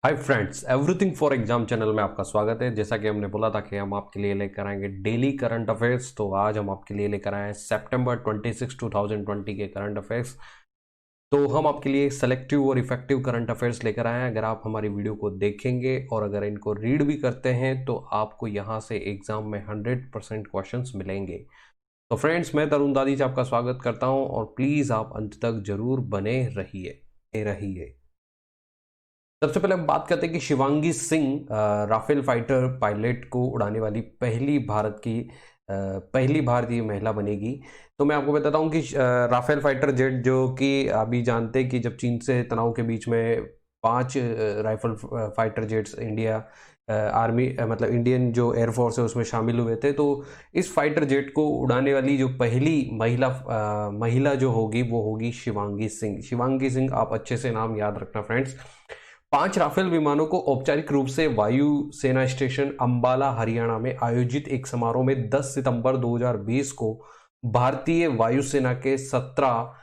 Hi friends, everything for exam channel में आपका स्वागत है। जैसा कि हमने बोला था कि हम आपके लिए लेकर आएंगे डेली करंट अफेयर्स, तो आज हम आपके लिए लेकर आए हैं सितंबर 26 2020 के करंट अफेयर्स। तो हम आपके लिए सेलेक्टिव और इफेक्टिव करंट अफेयर्स लेकर आए हैं। अगर आप हमारी वीडियो को देखेंगे और अगर इनको रीड भी करते हैं तो आपको यहाँ से एग्जाम में 100% क्वेश्चन मिलेंगे। तो फ्रेंड्स, मैं तरुण दादी से आपका स्वागत करता हूँ और प्लीज़ आप अंत तक जरूर बने रहिए। सबसे पहले हम बात करते हैं कि Shivangi Singh Rafale fighter pilot को उड़ाने वाली पहली भारतीय महिला बनेगी। तो मैं आपको बताता हूँ कि राफेल फाइटर जेट, जो कि अभी जानते हैं कि जब चीन से तनाव के बीच में 5 rifle fighter jets India army मतलब इंडियन जो एयरफोर्स है उसमें शामिल हुए थे। तो इस फाइटर जेट को उड़ाने वाली जो पहली महिला जो होगी वो होगी शिवांगी सिंह। शिवांगी सिंह, आप अच्छे से नाम याद रखना फ्रेंड्स। 5 राफेल विमानों को औपचारिक रूप से वायु सेना स्टेशन अंबाला हरियाणा में आयोजित एक समारोह में 10 सितंबर 2020 को भारतीय वायुसेना के 17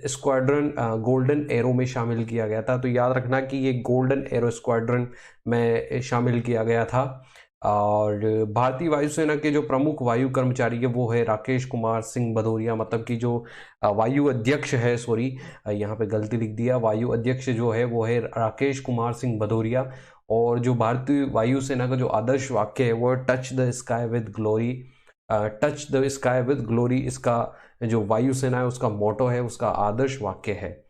स्क्वाड्रन गोल्डन एरो में शामिल किया गया था। तो याद रखना कि ये गोल्डन एरो स्क्वाड्रन में शामिल किया गया था। और भारतीय वायुसेना के जो प्रमुख वायु कर्मचारी है वो है राकेश कुमार सिंह भदौरिया, मतलब कि जो वायु अध्यक्ष है, सॉरी यहाँ पे गलती लिख दिया, वायु अध्यक्ष जो है वो है राकेश कुमार सिंह भदौरिया। और जो भारतीय वायुसेना का जो आदर्श वाक्य है वो touch the sky with glory, इसका जो वायुसेना है उसका मोटो है, उसका आदर्श वाक्य है।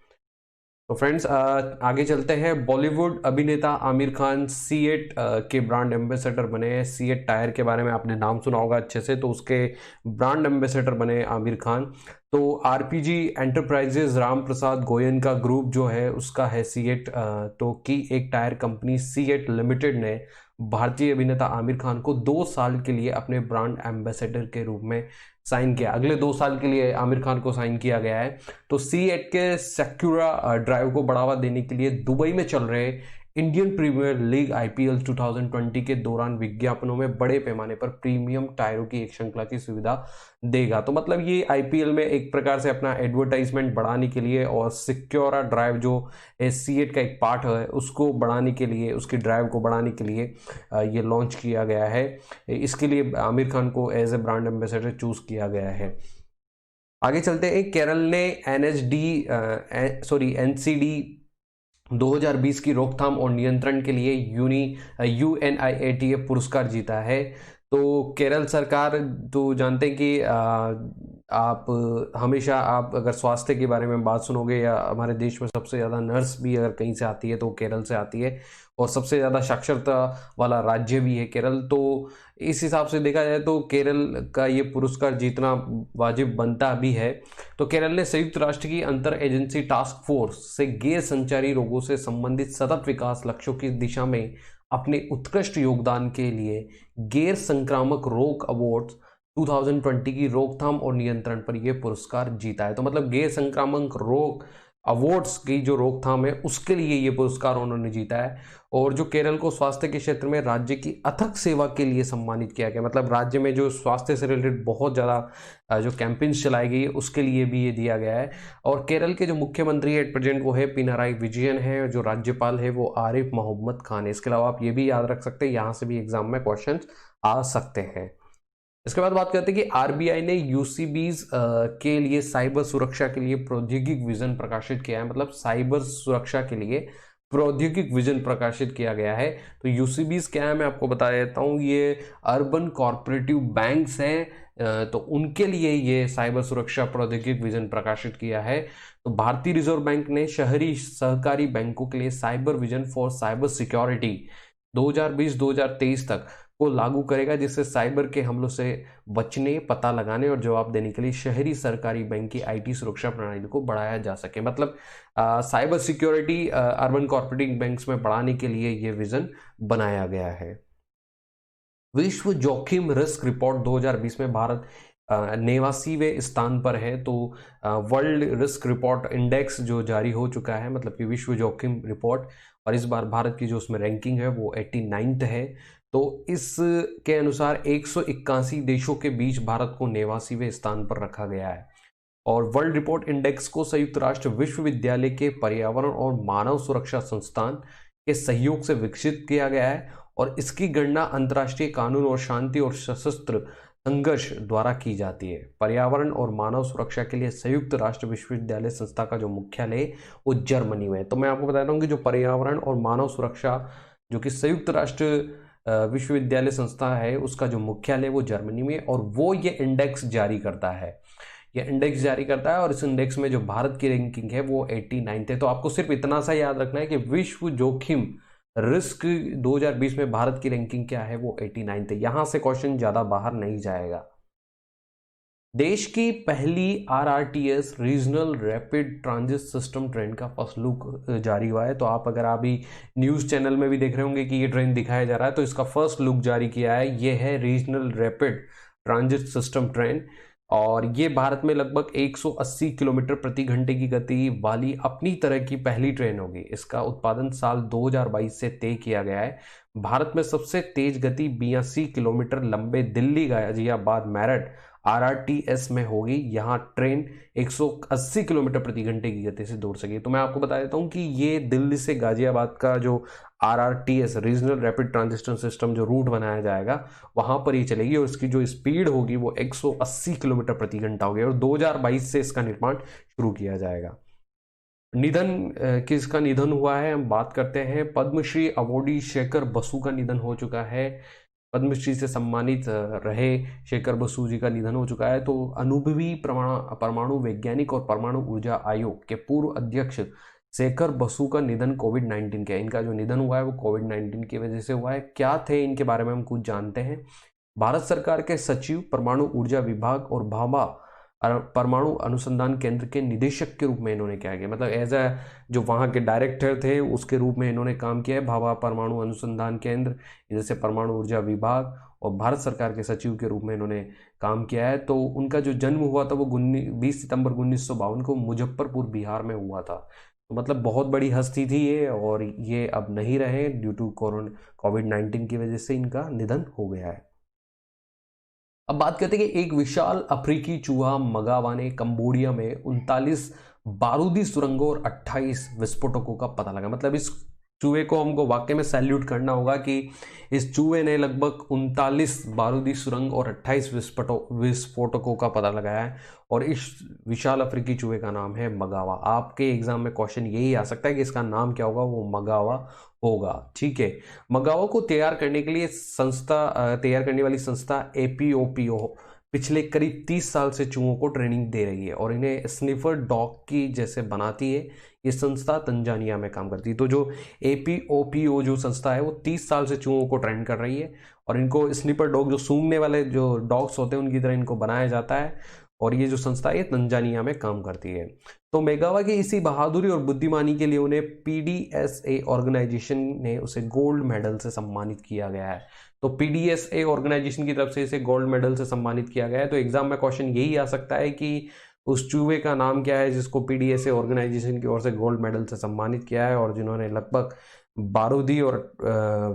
तो फ्रेंड्स, आगे चलते हैं। बॉलीवुड अभिनेता आमिर खान C8 के ब्रांड एम्बेसडर बने हैं। C8 टायर के बारे में आपने नाम सुना होगा अच्छे से, तो उसके ब्रांड एम्बेसडर बने आमिर खान। तो RPG enterprises Ram Prasad Goyan का ग्रुप जो है उसका है C8, तो की एक टायर कंपनी C8 लिमिटेड ने भारतीय अभिनेता आमिर खान को 2 साल के लिए अपने ब्रांड एम्बेसडर के रूप में साइन किया। अगले 2 साल के लिए आमिर खान को साइन किया गया है। तो C8 के सेक्यूरा ड्राइव को बढ़ावा देने के लिए दुबई में चल रहे इंडियन प्रीमियर लीग IPL 2020 के दौरान विज्ञापनों में बड़े पैमाने पर प्रीमियम टायरों की एक श्रृंखला की सुविधा देगा। तो मतलब ये IPL में एक प्रकार से अपना एडवर्टाइजमेंट बढ़ाने के लिए और सिक्योरा ड्राइव जो C8 का एक पार्ट है उसको बढ़ाने के लिए, उसकी ड्राइव को बढ़ाने के लिए ये लॉन्च किया गया है। इसके लिए आमिर खान को as a brand ambassador choose किया गया है। आगे चलते हैं। केरल ने NCD 2020 की रोकथाम और नियंत्रण के लिए UNIATA पुरस्कार जीता है। तो केरल सरकार, तो जानते हैं कि आप हमेशा, आप अगर स्वास्थ्य के बारे में बात सुनोगे या हमारे देश में सबसे ज़्यादा नर्स भी अगर कहीं से आती है तो केरल से आती है, और सबसे ज़्यादा साक्षरता वाला राज्य भी है केरल। तो इस हिसाब से देखा जाए तो केरल का ये पुरस्कार जीतना वाजिब बनता भी है। तो केरल ने संयुक्त राष्ट्र की अंतर एजेंसी टास्क फोर्स से गैर संचारी रोगों से संबंधित सतत विकास लक्ष्यों की दिशा में अपने उत्कृष्ट योगदान के लिए गैर संक्रामक रोग अवार्ड 2020 की रोकथाम और नियंत्रण पर यह पुरस्कार जीता है। तो मतलब गैर संक्रामक रोग अवार्ड्स की जो रोकथाम है उसके लिए ये पुरस्कार उन्होंने जीता है। और जो केरल को स्वास्थ्य के क्षेत्र में राज्य की अथक सेवा के लिए सम्मानित किया गया, मतलब राज्य में जो स्वास्थ्य से रिलेटेड बहुत ज़्यादा जो कैंपेन्स चलाई गई है उसके लिए भी ये दिया गया है। और केरल के जो मुख्यमंत्री है एट प्रेजेंट वो है पिनाराई विजयन है, जो राज्यपाल है वो आरिफ मोहम्मद खान है। इसके अलावा आप ये भी याद रख सकते हैं, यहाँ से भी एग्जाम में क्वेश्चन आ सकते हैं। इसके बाद बात करते हैं कि RBI ने UCBs के लिए साइबर सुरक्षा के लिए प्रौद्योगिक विजन प्रकाशित किया है। मतलब साइबर सुरक्षा के लिए प्रौद्योगिक विजन प्रकाशित किया गया है। तो UCBs क्या है मैं आपको बता देता हूँ। ये अर्बन कॉर्पोरेटिव बैंक्स हैं, तो उनके लिए ये साइबर सुरक्षा प्रौद्योगिक विजन प्रकाशित किया है। तो भारतीय रिजर्व बैंक ने शहरी सहकारी बैंकों के लिए cyber vision for cyber security 2020-2023 तक को लागू करेगा, जिससे साइबर के हमलों से बचने, पता लगाने और जवाब देने के लिए शहरी सरकारी बैंक की IT सुरक्षा प्रणाली को बढ़ाया जा सके। मतलब cyber security urban corporative banks में बढ़ाने के लिए ये विजन बनाया गया है। विश्व जोखिम रिस्क रिपोर्ट 2020 में भारत 89वें स्थान पर है। तो वर्ल्ड रिस्क रिपोर्ट इंडेक्स जो जारी हो चुका है, मतलब कि विश्व जोखिम रिपोर्ट, और इस बार भारत की जो उसमें रैंकिंग है वो 89th है। तो इसके अनुसार 181 देशों के बीच भारत को 89वें स्थान पर रखा गया है। और वर्ल्ड रिपोर्ट इंडेक्स को संयुक्त राष्ट्र विश्वविद्यालय के पर्यावरण और मानव सुरक्षा संस्थान के सहयोग से विकसित किया गया है और इसकी गणना अंतर्राष्ट्रीय कानून और शांति और सशस्त्र संघर्ष द्वारा की जाती है। पर्यावरण और मानव सुरक्षा के लिए संयुक्त राष्ट्र विश्वविद्यालय संस्था का जो मुख्यालय है वो जर्मनी में है। तो मैं आपको बताता हूँ कि जो पर्यावरण और मानव सुरक्षा जो कि संयुक्त राष्ट्र विश्वविद्यालय संस्था है उसका जो मुख्यालय वो जर्मनी में, और वो ये इंडेक्स जारी करता है। ये इंडेक्स जारी करता है और इस इंडेक्स में जो भारत की रैंकिंग है वो 89 है। तो आपको सिर्फ इतना सा याद रखना है कि विश्व जोखिम रिस्क 2020 में भारत की रैंकिंग क्या है, वो 89 है। यहां से क्वेश्चन ज्यादा बाहर नहीं जाएगा। देश की पहली RRTS regional rapid transit system train का फर्स्ट लुक जारी हुआ है। तो आप अगर अभी न्यूज़ चैनल में भी देख रहे होंगे कि ये ट्रेन दिखाया जा रहा है, तो इसका फर्स्ट लुक जारी किया है। ये है regional rapid transit system train और ये भारत में लगभग 180 किलोमीटर प्रति घंटे की गति वाली अपनी तरह की पहली ट्रेन होगी। इसका उत्पादन साल 2022 से तय किया गया है। भारत में सबसे तेज गति 82 किलोमीटर लंबे दिल्ली गाजियाबाद मेरठ RRTS में होगी। यहाँ ट्रेन 180 किलोमीटर प्रति घंटे की गति से दौड़ सके। तो मैं आपको बता देता हूँ कि ये दिल्ली से गाजियाबाद का जो RRTS regional rapid transit system जो रूट बनाया जाएगा वहां पर ही चलेगी और इसकी जो स्पीड होगी वो 180 किलोमीटर प्रति घंटा होगी और 2022 से इसका निर्माण शुरू किया जाएगा। निधन किसका निधन हुआ है, हम बात करते हैं पद्मश्री अवॉर्डी शेखर बसु का निधन हो चुका है। पद्मश्री से सम्मानित रहे शेखर बसु जी का निधन हो चुका है। तो अनुभवी परमाणु वैज्ञानिक और परमाणु ऊर्जा आयोग के पूर्व अध्यक्ष शेखर बसु का निधन कोविड-19 के, इनका जो निधन हुआ है वो कोविड-19 की वजह से हुआ है। क्या थे इनके बारे में हम कुछ जानते हैं। भारत सरकार के सचिव, परमाणु ऊर्जा विभाग और भाभा परमाणु अनुसंधान केंद्र के निदेशक के रूप में इन्होंने क्या किया, मतलब एज ए जो वहाँ के डायरेक्टर थे उसके रूप में इन्होंने काम किया है। भाभा परमाणु अनुसंधान केंद्र, जैसे परमाणु ऊर्जा विभाग और भारत सरकार के सचिव के रूप में इन्होंने काम किया है। तो उनका जो जन्म हुआ था वो 20 सितंबर 1952 को मुजफ्फरपुर बिहार में हुआ था। तो मतलब बहुत बड़ी हस्ती थी ये और ये अब नहीं रहे ड्यू टू कोविड-19 की वजह से इनका निधन हो गया है। अब बात करते हैं कि एक विशाल अफ्रीकी चूहा मगावा ने कंबोडिया में 39 बारूदी सुरंगों और 28 विस्फोटकों का पता लगा। मतलब इस चूहे को हमको वाकई में सैल्यूट करना होगा कि इस चूहे ने लगभग 39 बारूदी सुरंग और 28 विस्फोटकों का पता लगाया है और इस विशाल अफ्रीकी चूहे का नाम है मगावा। आपके एग्जाम में क्वेश्चन यही आ सकता है कि इसका नाम क्या होगा, वो मगावा होगा। ठीक है, मगावा को तैयार करने के लिए तैयार करने वाली संस्था APOPO पिछले करीब 30 साल से चूहों को ट्रेनिंग दे रही है और इन्हें स्निफर डॉग की जैसे बनाती है। ये संस्था तंजानिया में काम करती है। तो जो APOPO जो संस्था है वो 30 साल से चूहों को ट्रेन कर रही है और इनको स्निफर डॉग जो सूंघने वाले जो डॉग्स होते हैं उनकी तरह इनको बनाया जाता है और ये जो संस्था है तंजानिया में काम करती है। तो मेगावा की इसी बहादुरी और बुद्धिमानी के लिए उन्हें PDSA ऑर्गेनाइजेशन ने उसे गोल्ड मेडल से सम्मानित किया गया है। तो PDSA ऑर्गेनाइजेशन की तरफ से इसे गोल्ड मेडल से सम्मानित किया गया है। तो एग्जाम में क्वेश्चन यही आ सकता है कि उस चूहे का नाम क्या है जिसको PDSA ऑर्गेनाइजेशन की ओर से गोल्ड मेडल से सम्मानित किया है और जिन्होंने लगभग बारूदी और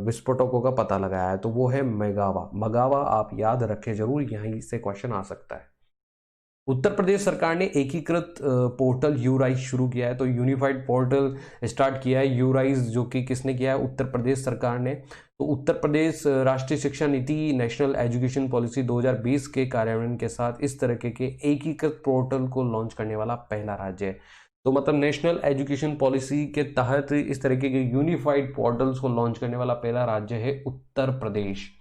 विस्फोटकों का पता लगाया है। तो वो है मेगावा। मगावा आप याद रखें जरूर, यहीं से क्वेश्चन आ सकता है। उत्तर प्रदेश सरकार ने एकीकृत पोर्टल यूराइज शुरू किया है। तो यूनिफाइड पोर्टल स्टार्ट किया है यूराइज, जो कि किसने किया है, उत्तर प्रदेश सरकार ने। तो उत्तर प्रदेश राष्ट्रीय शिक्षा नीति नेशनल एजुकेशन पॉलिसी 2020 के कार्यान्वयन के साथ इस तरह के एकीकृत पोर्टल को लॉन्च करने वाला पहला राज्य है। तो मतलब नेशनल एजुकेशन पॉलिसी के तहत इस तरह के यूनिफाइड पोर्टल्स को लॉन्च करने वाला पहला राज्य है उत्तर प्रदेश।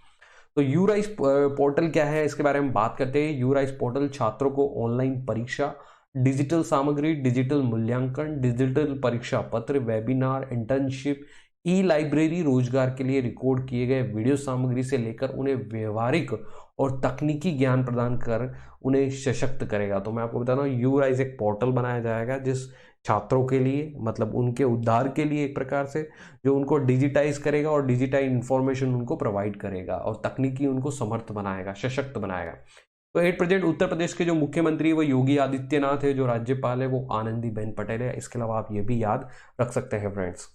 तो यूराइज पोर्टल क्या है इसके बारे में बात करते हैं। यूराइज पोर्टल छात्रों को ऑनलाइन परीक्षा, डिजिटल सामग्री, डिजिटल मूल्यांकन, डिजिटल परीक्षा पत्र, वेबिनार, इंटर्नशिप, लाइब्रेरी, रोजगार के लिए रिकॉर्ड किए गए वीडियो सामग्री से लेकर उन्हें व्यवहारिक और तकनीकी ज्ञान प्रदान कर उन्हें सशक्त करेगा। तो मैं आपको बता रहा हूँ यूराइज एक पोर्टल बनाया जाएगा जिस छात्रों के लिए, मतलब उनके उद्धार के लिए एक प्रकार से, जो उनको डिजिटाइज करेगा और डिजिटाइज इंफॉर्मेशन उनको प्रोवाइड करेगा और तकनीकी उनको समर्थ बनाएगा, सशक्त बनाएगा। तो एट प्रेजेंट उत्तर प्रदेश के जो मुख्यमंत्री है वो योगी आदित्यनाथ है, जो राज्यपाल है वो आनंदीबेन पटेल है। इसके अलावा आप ये भी याद रख सकते हैं फ्रेंड्स।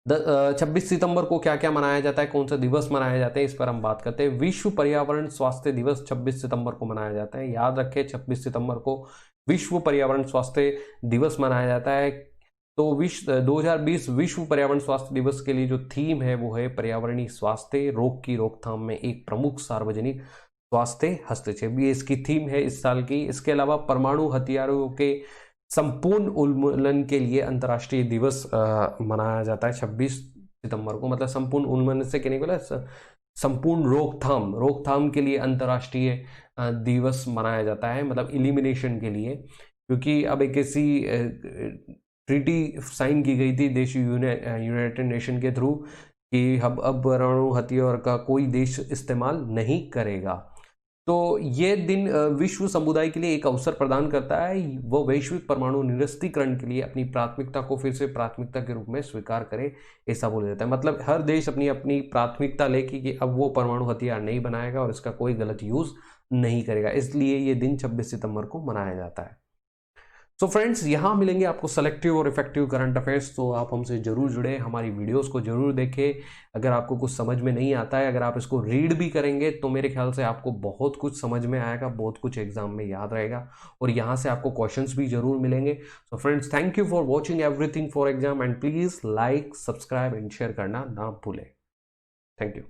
26 सितंबर को क्या क्या मनाया जाता है, कौन सा दिवस मनाया जाता है, इस पर हम बात करते हैं। विश्व पर्यावरण स्वास्थ्य दिवस 26 सितंबर को मनाया जाता है। याद रखें 26 सितंबर को विश्व पर्यावरण स्वास्थ्य दिवस मनाया जाता है। तो 2020 विश्व पर्यावरण स्वास्थ्य दिवस के लिए जो थीम है वो है पर्यावरणीय स्वास्थ्य, रोग की रोकथाम में एक प्रमुख सार्वजनिक स्वास्थ्य हस्तक्षेप, ये इसकी थीम है इस साल की। इसके अलावा परमाणु हथियारों के संपूर्ण उन्मूलन के लिए अंतर्राष्ट्रीय दिवस मनाया जाता है 26 सितंबर को। मतलब संपूर्ण उन्मूलन से कहने को संपूर्ण रोकथाम के लिए अंतर्राष्ट्रीय दिवस मनाया जाता है, मतलब इलिमिनेशन के लिए। क्योंकि अब एक ऐसी ट्रीटी साइन की गई थी देश यूनाइटेड नेशन के थ्रू कि अब परमाणु हथियार का कोई देश इस्तेमाल नहीं करेगा। तो ये दिन विश्व समुदाय के लिए एक अवसर प्रदान करता है, वो वैश्विक परमाणु निरस्त्रीकरण के लिए अपनी प्राथमिकता को फिर से प्राथमिकता के रूप में स्वीकार करे, ऐसा बोला जाता है। मतलब हर देश अपनी अपनी प्राथमिकता लेके कि अब वो परमाणु हथियार नहीं बनाएगा और इसका कोई गलत यूज नहीं करेगा, इसलिए ये दिन 26 सितंबर को मनाया जाता है। सो फ्रेंड्स, यहाँ मिलेंगे आपको सेलेक्टिव और इफेक्टिव करंट अफेयर्स, तो आप हमसे जरूर जुड़े, हमारी वीडियोस को जरूर देखें। अगर आपको कुछ समझ में नहीं आता है, अगर आप इसको रीड भी करेंगे तो मेरे ख्याल से आपको बहुत कुछ समझ में आएगा, बहुत कुछ एग्जाम में याद रहेगा और यहाँ से आपको क्वेश्चंस भी जरूर मिलेंगे। So friends, thank you for watching everything for exam and please like, subscribe and share करना ना भूलें। Thank you.